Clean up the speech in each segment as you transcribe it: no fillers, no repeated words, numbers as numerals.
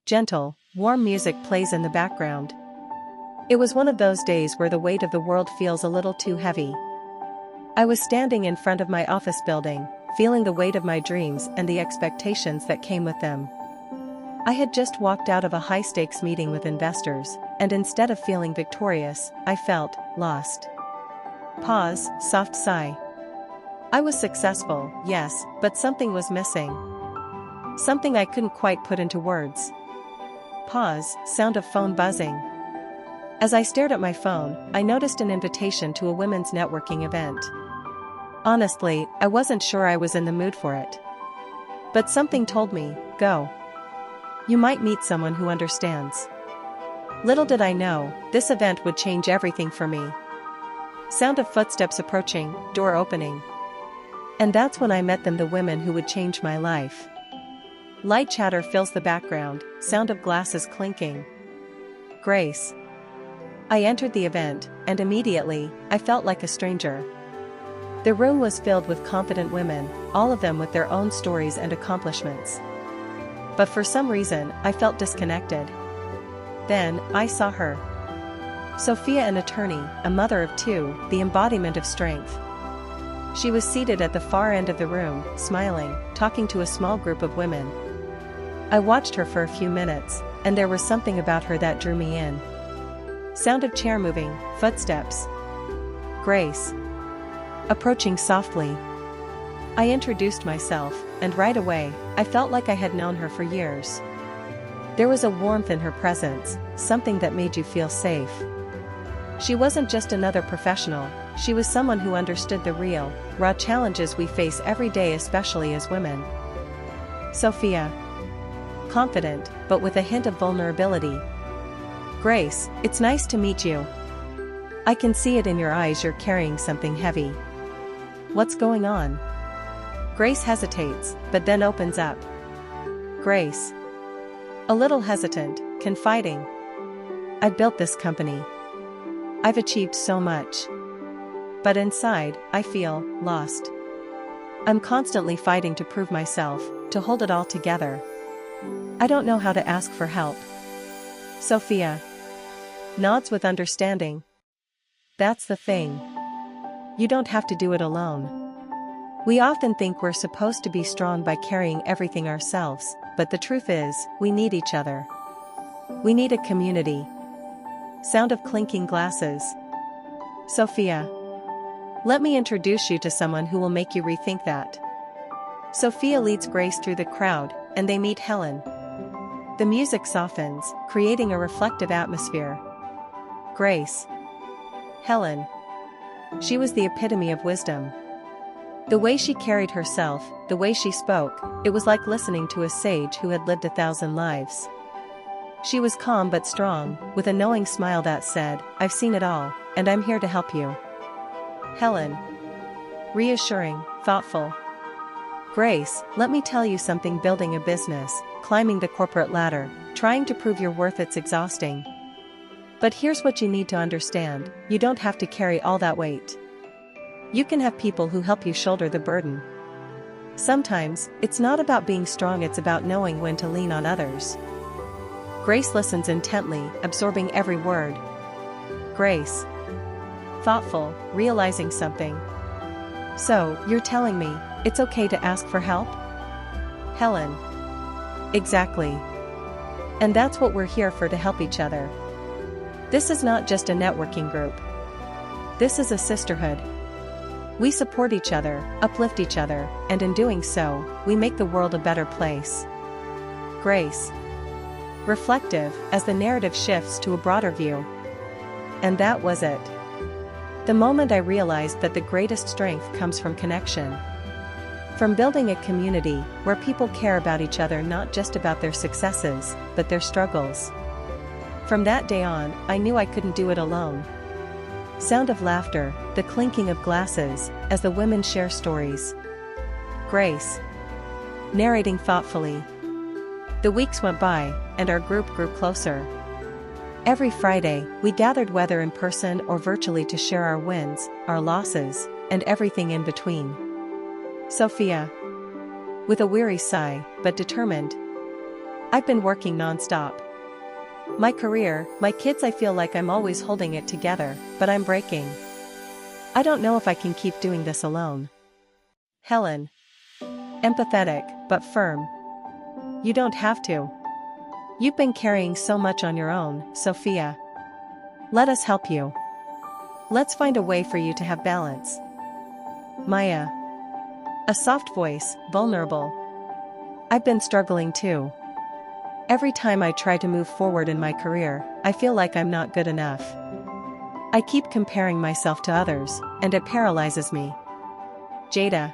Gentle, warm music plays in the background. It was one of those days where the weight of the world feels a little too heavy. I was standing in front of my office building, feeling the weight of my dreams and the expectations that came with them. I had just walked out of a high-stakes meeting with investors, and instead of feeling victorious, I felt lost. Pause, soft sigh. I was successful, yes, but something was missing. Something I couldn't quite put into words. Pause, sound of phone buzzing. As I stared at my phone, I noticed an invitation to a women's networking event. Honestly, I wasn't sure I was in the mood for it. But something told me, go. You might meet someone who understands. Little did I know, this event would change everything for me. Sound of footsteps approaching, door opening. And that's when I met them, the women who would change my life. Light chatter fills the background, sound of glasses clinking. Grace. I entered the event, and immediately, I felt like a stranger. The room was filled with confident women, all of them with their own stories and accomplishments. But for some reason, I felt disconnected. Then, I saw her. Sofia, an attorney, a mother of two, the embodiment of strength. She was seated at the far end of the room, smiling, talking to a small group of women. I watched her for a few minutes, and there was something about her that drew me in. Sound of chair moving, footsteps. Grace. Approaching softly. I introduced myself, and right away, I felt like I had known her for years. There was a warmth in her presence, something that made you feel safe. She wasn't just another professional, she was someone who understood the real, raw challenges we face every day, especially as women. Sofia. Confident, but with a hint of vulnerability. Grace, it's nice to meet you. I can see it in your eyes, you're carrying something heavy. What's going on? Grace hesitates, but then opens up. Grace. A little hesitant, confiding. I've built this company. I've achieved so much. But inside, I feel lost. I'm constantly fighting to prove myself, to hold it all together. I don't know how to ask for help. Sofia. Nods with understanding. That's the thing. You don't have to do it alone. We often think we're supposed to be strong by carrying everything ourselves, but the truth is, we need each other. We need a community. Sound of clinking glasses. Sofia. Let me introduce you to someone who will make you rethink that. Sofia leads Grace through the crowd, and they meet Helen. The music softens, creating a reflective atmosphere. Grace. Helen. She was the epitome of wisdom. The way she carried herself, the way she spoke, it was like listening to a sage who had lived 1,000 lives. She was calm but strong, with a knowing smile that said, I've seen it all, and I'm here to help you. Helen. Reassuring, thoughtful. Grace, let me tell you something, building a business, climbing the corporate ladder, trying to prove your worth, it's exhausting. But here's what you need to understand, you don't have to carry all that weight. You can have people who help you shoulder the burden. Sometimes, it's not about being strong, it's about knowing when to lean on others. Grace listens intently, absorbing every word. Grace. Thoughtful, realizing something. So, you're telling me, it's okay to ask for help? Helen. Exactly. And that's what we're here for, to help each other. This is not just a networking group. This is a sisterhood. We support each other, uplift each other, and in doing so, we make the world a better place. Grace. Reflective, as the narrative shifts to a broader view. And that was it. The moment I realized that the greatest strength comes from connection. From building a community where people care about each other, not just about their successes, but their struggles. From that day on, I knew I couldn't do it alone. Sound of laughter, the clinking of glasses, as the women share stories. Grace. Narrating thoughtfully. The weeks went by, and our group grew closer. Every Friday, we gathered, whether in person or virtually, to share our wins, our losses, and everything in between. Sofia. With a weary sigh, but determined. I've been working non-stop. My career, my kids, I feel like I'm always holding it together, but I'm breaking. I don't know if I can keep doing this alone. Helen. Empathetic, but firm. You don't have to. You've been carrying so much on your own, Sofia. Let us help you. Let's find a way for you to have balance. Maya. A soft voice, vulnerable. I've been struggling too. Every time I try to move forward in my career, I feel like I'm not good enough. I keep comparing myself to others, and it paralyzes me. Jada.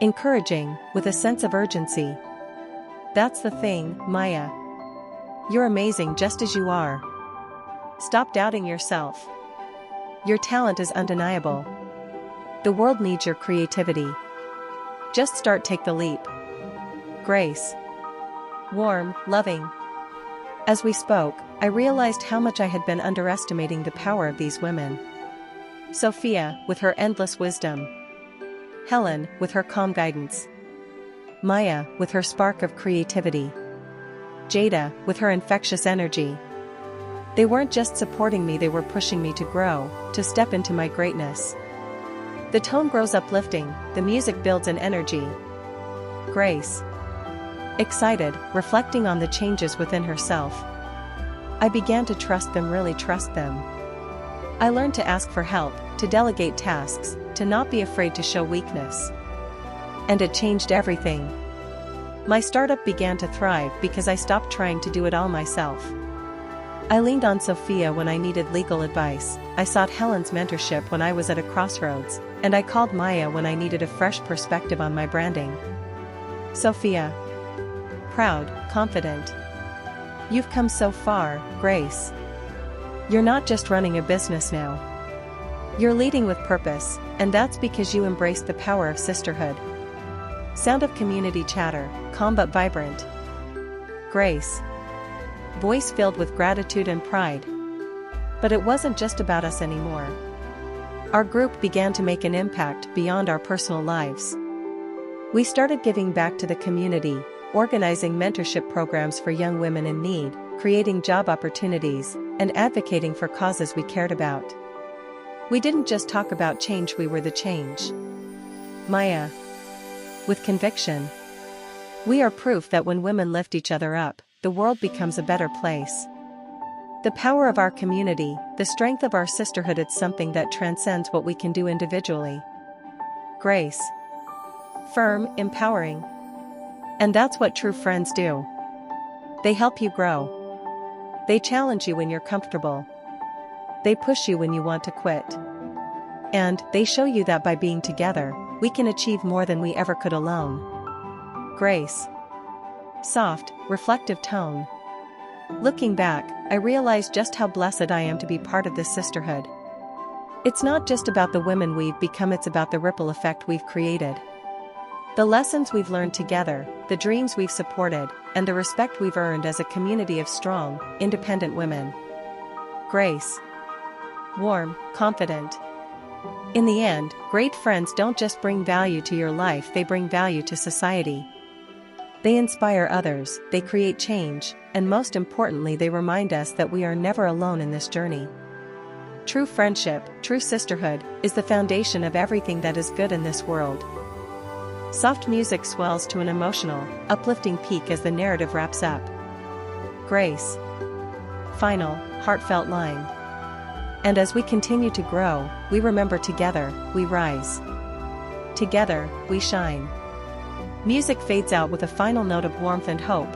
Encouraging, with a sense of urgency. That's the thing, Maya. You're amazing just as you are. Stop doubting yourself. Your talent is undeniable. The world needs your creativity. Just start, take the leap. Grace. Warm, loving. As we spoke, I realized how much I had been underestimating the power of these women. Sofia, with her endless wisdom. Helen, with her calm guidance. Maya, with her spark of creativity. Jada, with her infectious energy. They weren't just supporting me, they were pushing me to grow, to step into my greatness. The tone grows uplifting, the music builds an energy. Grace. Excited, reflecting on the changes within herself. I began to trust them, really trust them. I learned to ask for help, to delegate tasks, to not be afraid to show weakness. And it changed everything. My startup began to thrive because I stopped trying to do it all myself. I leaned on Sofia when I needed legal advice, I sought Helen's mentorship when I was at a crossroads, and I called Maya when I needed a fresh perspective on my branding. Sofia. Proud, confident. You've come so far, Grace. You're not just running a business now. You're leading with purpose, and that's because you embrace the power of sisterhood. Sound of community chatter, calm but vibrant. Grace. Voice filled with gratitude and pride. But it wasn't just about us anymore. Our group began to make an impact beyond our personal lives. We started giving back to the community, organizing mentorship programs for young women in need, creating job opportunities, and advocating for causes we cared about. We didn't just talk about change, we were the change. Maya. With conviction. We are proof that when women lift each other up, the world becomes a better place. The power of our community, the strength of our sisterhood, it's something that transcends what we can do individually. Grace. Firm, empowering. And that's what true friends do. They help you grow. They challenge you when you're comfortable. They push you when you want to quit. And they show you that by being together, we can achieve more than we ever could alone. Grace. Soft, reflective tone. Looking back, I realize just how blessed I am to be part of this sisterhood. It's not just about the women we've become, it's about the ripple effect we've created. The lessons we've learned together, the dreams we've supported, and the respect we've earned as a community of strong, independent women. Grace. Warm, confident. In the end, great friends don't just bring value to your life, they bring value to society. They inspire others, they create change, and most importantly, they remind us that we are never alone in this journey. True friendship, true sisterhood, is the foundation of everything that is good in this world. Soft music swells to an emotional, uplifting peak as the narrative wraps up. Grace. Final, heartfelt line. And as we continue to grow, we remember together, we rise. Together, we shine. Music fades out with a final note of warmth and hope,